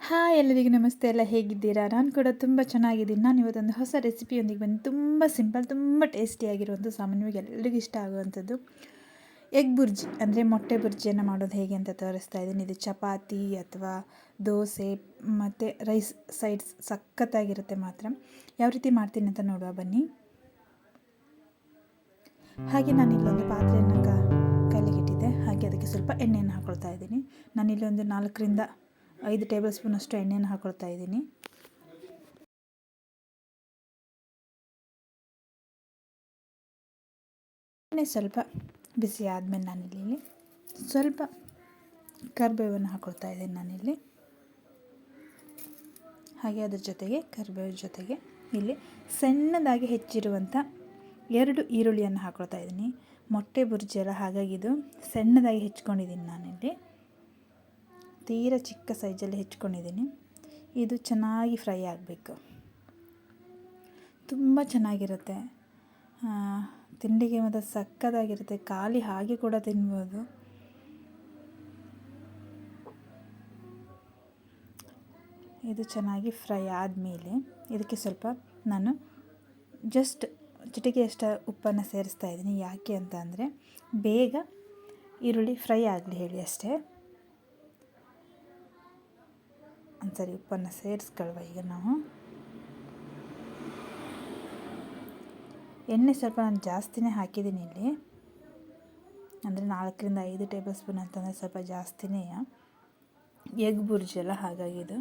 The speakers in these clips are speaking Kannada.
ಹಾಯ್ ಎಲ್ಲರಿಗೂ ನಮಸ್ತೆ. ಎಲ್ಲ ಹೇಗಿದ್ದೀರಾ? ನಾನು ಕೂಡ ತುಂಬ ಚೆನ್ನಾಗಿದ್ದೀನಿ. ನಾನು ಇವತ್ತೊಂದು ಹೊಸ ರೆಸಿಪಿಯೊಂದಿಗೆ ಬಂದು ತುಂಬ ಸಿಂಪಲ್, ತುಂಬ ಟೇಸ್ಟಿಯಾಗಿರುವಂಥ, ಸಾಮಾನ್ಯವಾಗಿ ಎಲ್ಲರಿಗೂ ಇಷ್ಟ ಆಗುವಂಥದ್ದು ಎಗ್ ಬುರ್ಜಿ, ಅಂದರೆ ಮೊಟ್ಟೆ ಬುರ್ಜಿಯನ್ನು ಮಾಡೋದು ಹೇಗೆ ಅಂತ ತೋರಿಸ್ತಾ ಇದ್ದೀನಿ. ಇದು ಚಪಾತಿ ಅಥವಾ ದೋಸೆ ಮತ್ತು ರೈಸ್ ಸೈಡ್ಸ್ ಸಖತ್ತಾಗಿರುತ್ತೆ ಮಾತ್ರ. ಯಾವ ರೀತಿ ಮಾಡ್ತೀನಿ ಅಂತ ನೋಡುವ ಬನ್ನಿ. ಹಾಗೆ ನಾನು ಇಲ್ಲೊಂದು ಪಾತ್ರೆಯನ್ನು ಕೈಲಿಗೆ ಇಟ್ಟಿದ್ದೆ. ಹಾಗೆ ಅದಕ್ಕೆ ಸ್ವಲ್ಪ ಎಣ್ಣೆಯನ್ನು ಹಾಕ್ಕೊಳ್ತಾ ಇದ್ದೀನಿ. ನಾನಿಲ್ಲಿ ಒಂದು 4ರಿಂದ 5 ಟೇಬಲ್ ಸ್ಪೂನಷ್ಟು ಎಣ್ಣೆಯನ್ನು ಹಾಕ್ಕೊಳ್ತಾ ಇದ್ದೀನಿ. ಎಣ್ಣೆ ಸ್ವಲ್ಪ ಬಿಸಿ ಆದಮೇಲೆ ನಾನಿಲ್ಲಿ ಸ್ವಲ್ಪ ಕರಿಬೇವನ್ನು ಹಾಕ್ಕೊಳ್ತಾ ಇದ್ದೀನಿ ನಾನಿಲ್ಲಿ. ಹಾಗೆ ಅದ್ರ ಜೊತೆಗೆ ಕರಿಬೇವು ಜೊತೆಗೆ ಇಲ್ಲಿ ಸಣ್ಣದಾಗಿ ಹೆಚ್ಚಿರುವಂಥ 2 ಈರುಳ್ಳಿಯನ್ನು ಹಾಕ್ಕೊಳ್ತಾ ಇದ್ದೀನಿ. ಮೊಟ್ಟೆ ಬುರ್ಜಿ ಅಲ್ಲ, ಹಾಗಾಗಿ ಇದು ಸಣ್ಣದಾಗಿ ಹೆಚ್ಕೊಂಡಿದ್ದೀನಿ ನಾನಿಲ್ಲಿ. ತೀರ ಚಿಕ್ಕ ಸೈಜಲ್ಲಿ ಹೆಚ್ಕೊಂಡಿದ್ದೀನಿ. ಇದು ಚೆನ್ನಾಗಿ ಫ್ರೈ ಆಗಬೇಕು. ತುಂಬ ಚೆನ್ನಾಗಿರುತ್ತೆ, ತಿಂಡಿಗೆ ಮತ್ತು ಸಕ್ಕತ್ತಾಗಿರುತ್ತೆ. ಖಾಲಿ ಹಾಗೆ ಕೂಡ ತಿನ್ಬೋದು. ಇದು ಚೆನ್ನಾಗಿ ಫ್ರೈ ಆದಮೇಲೆ ಇದಕ್ಕೆ ಸ್ವಲ್ಪ ನಾನು ಜಸ್ಟ್ ಚಿಟಿಕೆಯಷ್ಟು ಉಪ್ಪನ್ನು ಸೇರಿಸ್ತಾ ಇದ್ದೀನಿ. ಯಾಕೆ ಅಂತ ಅಂದರೆ ಬೇಗ ಈರುಳ್ಳಿ ಫ್ರೈ ಆಗಲಿ ಹೇಳಿ ಅಷ್ಟೇ. ಒಂದ್ಸರಿ ಉಪ್ಪನ್ನು ಸೇರಿಸ್ಕೊಳ್ವ. ಈಗ ನಾವು ಎಣ್ಣೆ ಸ್ವಲ್ಪ ನಾನು ಜಾಸ್ತಿನೇ ಹಾಕಿದ್ದೀನಿ ಇಲ್ಲಿ, ಅಂದರೆ 4ರಿಂದ 5 ಟೇಬಲ್ ಸ್ಪೂನ್ ಅಂತಂದರೆ ಸ್ವಲ್ಪ ಜಾಸ್ತಿನೇ. ಎಗ್ ಬುರ್ಜಿ ಅಲ್ಲ, ಹಾಗಾಗಿ ಇದು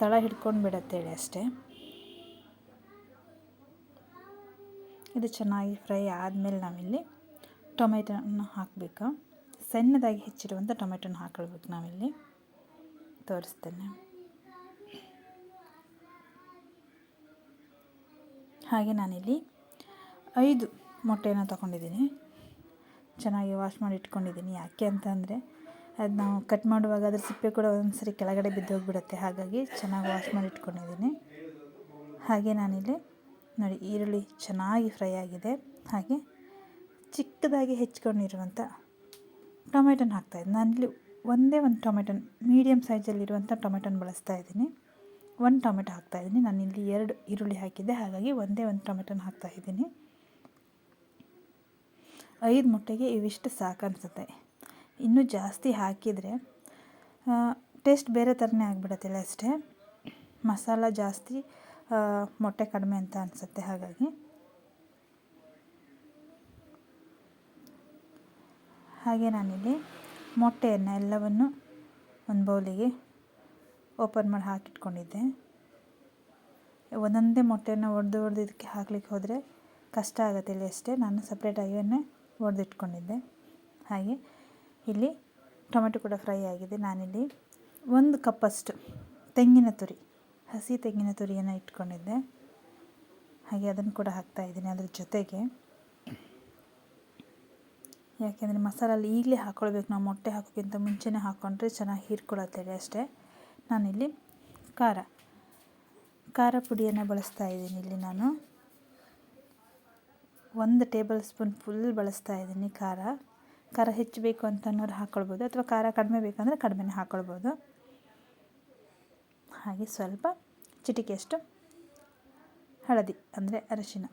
ತಳ ಹಿಡ್ಕೊಂಡು ಬಿಡತ್ತೇಳಿ ಅಷ್ಟೇ. ಇದು ಚೆನ್ನಾಗಿ ಫ್ರೈ ಆದಮೇಲೆ ನಾವಿಲ್ಲಿ ಟೊಮೆಟೊನ ಹಾಕಬೇಕು. ಸಣ್ಣದಾಗಿ ಹೆಚ್ಚಿರುವಂಥ ಟೊಮೆಟೊನ ಹಾಕೊಳ್ಬೇಕು ನಾವಿಲ್ಲಿ. ತೋರಿಸ್ತೇನೆ. ಹಾಗೆ ನಾನಿಲ್ಲಿ 5 ಮೊಟ್ಟೆಯನ್ನು ತೊಗೊಂಡಿದ್ದೀನಿ. ಚೆನ್ನಾಗಿ ವಾಶ್ ಮಾಡಿ ಇಟ್ಕೊಂಡಿದ್ದೀನಿ. ಯಾಕೆ ಅಂತಂದರೆ ಅದು ನಾವು ಕಟ್ ಮಾಡುವಾಗ ಅದ್ರ ಸಿಪ್ಪೆ ಕೂಡ ಒಂದ್ಸರಿ ಕೆಳಗಡೆ ಬಿದ್ದೋಗಿಬಿಡುತ್ತೆ. ಹಾಗಾಗಿ ಚೆನ್ನಾಗಿ ವಾಶ್ ಮಾಡಿ ಇಟ್ಕೊಂಡಿದ್ದೀನಿ. ಹಾಗೆ ನಾನಿಲ್ಲಿ ನೋಡಿ, ಈರುಳ್ಳಿ ಚೆನ್ನಾಗಿ ಫ್ರೈ ಆಗಿದೆ. ಹಾಗೆ ಚಿಕ್ಕದಾಗಿ ಹೆಚ್ಕೊಂಡಿರುವಂಥ ಟೊಮೆಟೊನ ಹಾಕ್ತಾಯಿದ್ದೀನಿ. ನಾನಿಲ್ಲಿ ಒಂದೇ ಒಂದು ಟೊಮೆಟೊನ, ಮೀಡಿಯಮ್ ಸೈಜಲ್ಲಿರುವಂಥ ಟೊಮೆಟೊನ ಬಳಸ್ತಾ ಇದ್ದೀನಿ. 1 ಟೊಮೆಟೊ ಹಾಕ್ತಾಯಿದ್ದೀನಿ. ನಾನಿಲ್ಲಿ 2 ಈರುಳ್ಳಿ ಹಾಕಿದ್ದೆ, ಹಾಗಾಗಿ ಒಂದೇ ಒಂದು ಟೊಮೆಟೊನ ಹಾಕ್ತಾಯಿದ್ದೀನಿ. 5 ಮೊಟ್ಟೆಗೆ ಇವಿಷ್ಟು ಸಾಕು ಅನಿಸುತ್ತೆ. ಇನ್ನೂ ಜಾಸ್ತಿ ಹಾಕಿದರೆ ಟೇಸ್ಟ್ ಬೇರೆ ಥರನೇ ಆಗಿಬಿಡುತ್ತೆ ಅಷ್ಟೇ. ಮಸಾಲ ಜಾಸ್ತಿ, ಮೊಟ್ಟೆ ಕಡಿಮೆ ಅಂತ ಅನಿಸುತ್ತೆ. ಹಾಗೆ ನಾನಿಲ್ಲಿ ಮೊಟ್ಟೆಯನ್ನು ಎಲ್ಲವನ್ನು ಒಂದು ಬೌಲಿಗೆ ಓಪನ್ ಮಾಡಿ ಹಾಕಿಟ್ಕೊಂಡಿದ್ದೆ. ಒಂದೊಂದೇ ಮೊಟ್ಟೆಯನ್ನು ಒಡೆದು ಇದಕ್ಕೆ ಹಾಕ್ಲಿಕ್ಕೆ ಹೋದರೆ ಕಷ್ಟ ಆಗುತ್ತೆ ಇಲ್ಲಿ ಅಷ್ಟೇ. ನಾನು ಸಪ್ರೇಟಾಗಿಯೇ ಒಡೆದಿಟ್ಕೊಂಡಿದ್ದೆ. ಹಾಗೆ ಇಲ್ಲಿ ಟೊಮೆಟೊ ಕೂಡ ಫ್ರೈ ಆಗಿದೆ. ನಾನಿಲ್ಲಿ 1 ಕಪ್ಪಷ್ಟು ತೆಂಗಿನ ತುರಿ, ಹಸಿ ತೆಂಗಿನ ತುರಿಯನ್ನು ಇಟ್ಕೊಂಡಿದ್ದೆ. ಹಾಗೆ ಅದನ್ನು ಕೂಡ ಹಾಕ್ತಾಯಿದ್ದೀನಿ ಅದ್ರ ಜೊತೆಗೆ. ಯಾಕೆಂದರೆ ಮಸಾಲಲ್ಲಿ ಈಗಲೇ ಹಾಕ್ಕೊಳ್ಬೇಕು ನಾವು, ಮೊಟ್ಟೆ ಹಾಕೋಕ್ಕಿಂತ ಮುಂಚೆನೇ ಹಾಕ್ಕೊಂಡ್ರೆ ಚೆನ್ನಾಗಿ ಹೀರ್ಕೊಳ್ಳುತ್ತೇಳಿ ಅಷ್ಟೇ. ನಾನಿಲ್ಲಿ ಖಾರ ಪುಡಿಯನ್ನು ಬಳಸ್ತಾ ಇದ್ದೀನಿ. ಇಲ್ಲಿ ನಾನು 1 ಟೇಬಲ್ ಸ್ಪೂನ್ ಫುಲ್ ಬಳಸ್ತಾ ಇದ್ದೀನಿ. ಖಾರ ಹೆಚ್ಚು ಬೇಕು ಅಂತನ್ನೋರು ಹಾಕ್ಕೊಳ್ಬೋದು, ಅಥವಾ ಖಾರ ಕಡಿಮೆ ಬೇಕಂದರೆ ಕಡಿಮೆನೇ ಹಾಕ್ಕೊಳ್ಬೋದು. ಹಾಗೆ ಸ್ವಲ್ಪ ಚಿಟಿಕೆಯಷ್ಟು ಹಳದಿ ಅಂದರೆ ಅರಿಶಿನ,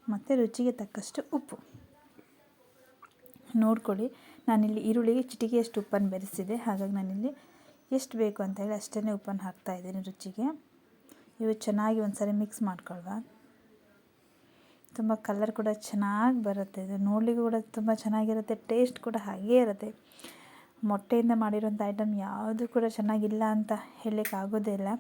ಮತ್ತು ರುಚಿಗೆ ತಕ್ಕಷ್ಟು ಉಪ್ಪು ನೋಡ್ಕೊಳ್ಳಿ. ನಾನಿಲ್ಲಿ ಈರುಳ್ಳಿಗೆ ಚಿಟಿಕೆಯಷ್ಟು ಉಪ್ಪನ್ನು ಬೆರೆಸಿದೆ. ಹಾಗಾಗಿ ನಾನಿಲ್ಲಿ ಎಷ್ಟು ಬೇಕು ಅಂತ ಹೇಳಿ ಅಷ್ಟೇ ಉಪ್ಪನ್ನು ಹಾಕ್ತಾಯಿದ್ದೀನಿ ರುಚಿಗೆ. ಇವು ಚೆನ್ನಾಗಿ ಒಂದ್ಸರಿ ಮಿಕ್ಸ್ ಮಾಡ್ಕೊಳ್ವ. ತುಂಬ ಕಲರ್ ಕೂಡ ಚೆನ್ನಾಗಿ ಬರುತ್ತೆ. ಇದು ನೋಡಲಿಕ್ಕೂ ಕೂಡ ತುಂಬ ಚೆನ್ನಾಗಿರುತ್ತೆ, ಟೇಸ್ಟ್ ಕೂಡ ಹಾಗೇ ಇರುತ್ತೆ. ಮೊಟ್ಟೆಯಿಂದ ಮಾಡಿರೋಂಥ ಐಟಮ್ ಯಾವುದು ಕೂಡ ಚೆನ್ನಾಗಿಲ್ಲ ಅಂತ ಹೇಳಲಿಕ್ಕೆ ಆಗೋದೇ ಇಲ್ಲ.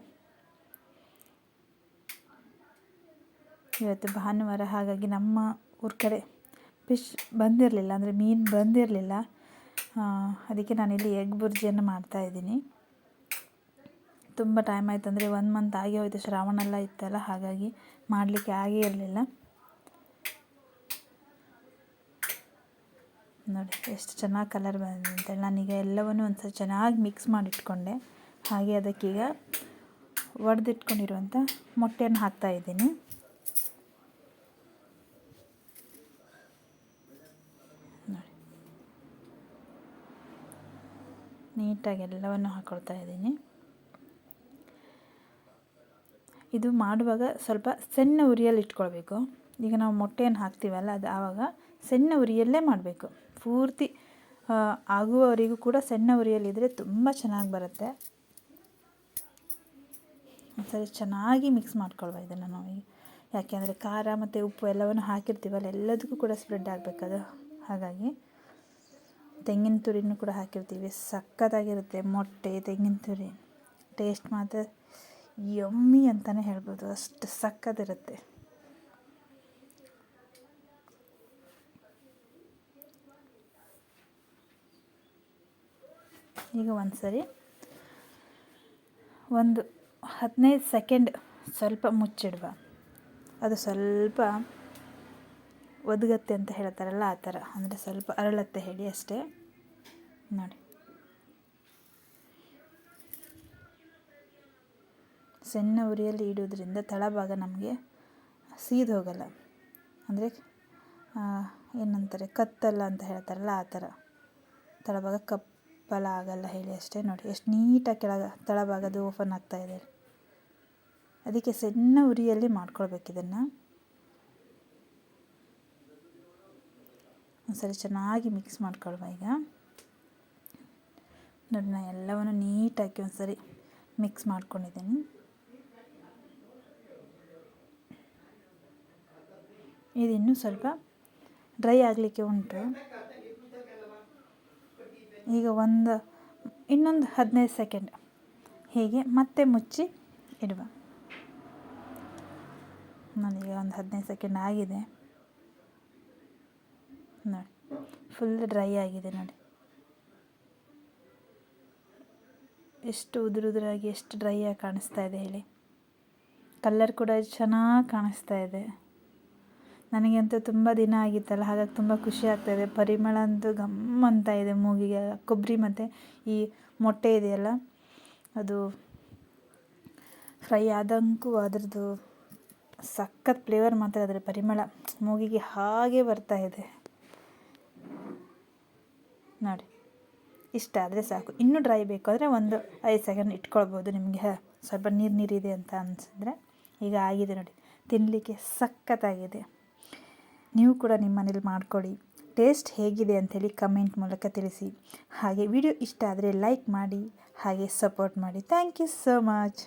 ಇವತ್ತು ಭಾನುವಾರ, ಹಾಗಾಗಿ ನಮ್ಮ ಊರ ಕಡೆ ಫಿಶ್ ಬಂದಿರಲಿಲ್ಲ, ಅಂದರೆ ಮೀನು ಬಂದಿರಲಿಲ್ಲ. ಅದಕ್ಕೆ ನಾನಿಲ್ಲಿ ಎಗ್ ಬುರ್ಜಿಯನ್ನು ಮಾಡ್ತಾಯಿದ್ದೀನಿ. ತುಂಬ ಟೈಮ್ ಆಯಿತು, ಅಂದರೆ 1 ಮಂತ್ ಆಗಿ ಹೋಯಿತು. ಶ್ರಾವಣ ಎಲ್ಲ ಇತ್ತಲ್ಲ, ಹಾಗಾಗಿ ಮಾಡಲಿಕ್ಕೆ ಆಗೇ ಇರಲಿಲ್ಲ. ನೋಡಿ ಎಷ್ಟು ಚೆನ್ನಾಗಿ ಕಲರ್ ಬಂದಿದೆ ಅಂತೇಳಿ. ನಾನೀಗ ಎಲ್ಲವನ್ನೂ ಒಂದ್ಸರಿ ಚೆನ್ನಾಗಿ ಮಿಕ್ಸ್ ಮಾಡಿಟ್ಕೊಂಡೆ. ಹಾಗೆ ಅದಕ್ಕೀಗ ಒಡೆದಿಟ್ಕೊಂಡಿರುವಂಥ ಮೊಟ್ಟೆಯನ್ನು ಹಾಕ್ತಾಯಿದ್ದೀನಿ. ನೋಡಿ ನೀಟಾಗಿ ಎಲ್ಲವನ್ನು ಹಾಕ್ಕೊಳ್ತಾ ಇದ್ದೀನಿ. ಇದು ಮಾಡುವಾಗ ಸ್ವಲ್ಪ ಸಣ್ಣ ಉರಿಯಲ್ಲಿ ಇಟ್ಕೊಳ್ಬೇಕು. ಈಗ ನಾವು ಮೊಟ್ಟೆಯನ್ನು ಹಾಕ್ತೀವಲ್ಲ, ಅದು ಆವಾಗ ಸಣ್ಣ ಉರಿಯಲ್ಲೇ ಮಾಡಬೇಕು. ಪೂರ್ತಿ ಆಗುವವರೆಗೂ ಕೂಡ ಸಣ್ಣ ಉರಿಯಲ್ಲಿದ್ದರೆ ತುಂಬ ಚೆನ್ನಾಗಿ ಬರುತ್ತೆ. ಸರಿ, ಚೆನ್ನಾಗಿ ಮಿಕ್ಸ್ ಮಾಡ್ಕೊಳ್ವ ಇದನ್ನು ನಾವು. ಯಾಕೆಂದರೆ ಖಾರ ಮತ್ತು ಉಪ್ಪು ಎಲ್ಲವನ್ನು ಹಾಕಿರ್ತೀವಲ್ಲ, ಎಲ್ಲದಕ್ಕೂ ಕೂಡ ಸ್ಪ್ರೆಡ್ ಆಗಬೇಕದು. ಹಾಗಾಗಿ ತೆಂಗಿನ ತುರಿನೂ ಕೂಡ ಹಾಕಿರ್ತೀವಿ. ಸಖತ್ತಾಗಿರುತ್ತೆ ಮೊಟ್ಟೆ, ತೆಂಗಿನ ತುರಿ ಟೇಸ್ಟ್ ಮಾತ್ರ ಯಮ್ಮಿ ಅಂತಲೇ ಹೇಳ್ಬೋದು, ಅಷ್ಟು ಸಖತ್ತಿರುತ್ತೆ. ಈಗ ಒಂದು 15 ಸೆಕೆಂಡ್ ಸ್ವಲ್ಪ ಮುಚ್ಚಿಡುವ. ಅದು ಸ್ವಲ್ಪ ಒದಗತ್ತೆ ಅಂತ ಹೇಳ್ತಾರಲ್ಲ, ಆ ಥರ, ಅಂದರೆ ಸ್ವಲ್ಪ ಅರಳತ್ತೆ ಹೇಳಿ ಅಷ್ಟೇ. ನೋಡಿ, ಸಣ್ಣ ಉರಿಯಲ್ಲಿ ಇಡೋದ್ರಿಂದ ತಳಭಾಗ ನಮಗೆ ಸೀದು ಹೋಗಲ್ಲ. ಅಂದರೆ ಏನಂತಾರೆ, ಕತ್ತಲ್ಲ ಅಂತ ಹೇಳ್ತಾರಲ್ಲ, ಆ ಥರ ತಳಭಾಗ ಕಪ್ಪಲ ಆಗಲ್ಲ ಹೇಳಿ ಅಷ್ಟೇ. ನೋಡಿ ಎಷ್ಟು ನೀಟಾಗಿ ತಳಭಾಗದು ಓಪನ್ ಆಗ್ತಾಯಿದೆ. ಅದಕ್ಕೆ ಸಣ್ಣ ಉರಿಯಲ್ಲಿ ಮಾಡ್ಕೊಳ್ಬೇಕು ಇದನ್ನು. ಒಂದ್ಸರಿ ಚೆನ್ನಾಗಿ ಮಿಕ್ಸ್ ಮಾಡ್ಕೊಳ್ವ. ಈಗ ನೋಡಿ, ನಾನು ಎಲ್ಲವನ್ನು ನೀಟಾಗಿ ಒಂದ್ಸರಿ ಮಿಕ್ಸ್ ಮಾಡ್ಕೊಂಡಿದ್ದೀನಿ. ಇದಿನ್ನೂ ಸ್ವಲ್ಪ ಡ್ರೈ ಆಗಲಿಕ್ಕೆ ಉಂಟು. ಈಗ ಇನ್ನೊಂದು 15 ಸೆಕೆಂಡ್ ಹೀಗೆ ಮತ್ತೆ ಮುಚ್ಚಿ ಇಡುವ. ನನಗೆ ಒಂದು 15 ಸೆಕೆಂಡ್ ಆಗಿದೆ ನೋಡಿ, ಫುಲ್ ಡ್ರೈ ಆಗಿದೆ ನೋಡಿ. ಎಷ್ಟು ಉದುರಾಗಿ ಎಷ್ಟು ಡ್ರೈ ಆಗಿ ಕಾಣಿಸ್ತಾ ಇದೆ ಹೇಳಿ. ಕಲರ್ ಕೂಡ ಚೆನ್ನಾಗಿ ಕಾಣಿಸ್ತಾ ಇದೆ. ನನಗಂತೂ ತುಂಬ ದಿನ ಆಗಿತ್ತಲ್ಲ, ಹಾಗಾಗಿ ತುಂಬ ಖುಷಿ ಆಗ್ತಾಯಿದೆ. ಪರಿಮಳ ಅಂತೂ ಗಮ್ ಅಂತ ಇದೆ ಮೂಗಿಗೆ. ಕೊಬ್ಬರಿ ಮತ್ತು ಈ ಮೊಟ್ಟೆ ಇದೆಯಲ್ಲ, ಅದು ಫ್ರೈ ಆದಂಗೂ ಅದರದ್ದು ಸಖತ್ ಫ್ಲೇವರ್ ಮಾತ್ರ, ಅದರ ಪರಿಮಳ ಮೂಗಿಗೆ ಹಾಗೆ ಬರ್ತಾ ಇದೆ ನೋಡಿ. ಇಷ್ಟ ಆದರೆ ಸಾಕು. ಇನ್ನೂ ಡ್ರೈ ಬೇಕು ಅಂದರೆ ಒಂದು 5 ಸೆಕೆಂಡ್ ಇಟ್ಕೊಳ್ಬೋದು. ನಿಮಗೆ ಸ್ವಲ್ಪ ನೀರಿದೆ ಅಂತ ಅನಿಸಿದ್ರೆ. ಈಗ ಆಗಿದೆ ನೋಡಿ, ತಿನ್ನಲಿಕ್ಕೆ ಸಖತ್ತಾಗಿದೆ. ನೀವು ಕೂಡ ನಿಮ್ಮ ಮನೇಲಿ ಮಾಡ್ಕೊಳ್ಳಿ. ಟೇಸ್ಟ್ ಹೇಗಿದೆ ಅಂಥೇಳಿ ಕಮೆಂಟ್ ಮೂಲಕ ತಿಳಿಸಿ. ಹಾಗೆ ವಿಡಿಯೋ ಇಷ್ಟ ಆದರೆ ಲೈಕ್ ಮಾಡಿ, ಹಾಗೆ ಸಪೋರ್ಟ್ ಮಾಡಿ. Thank you so much.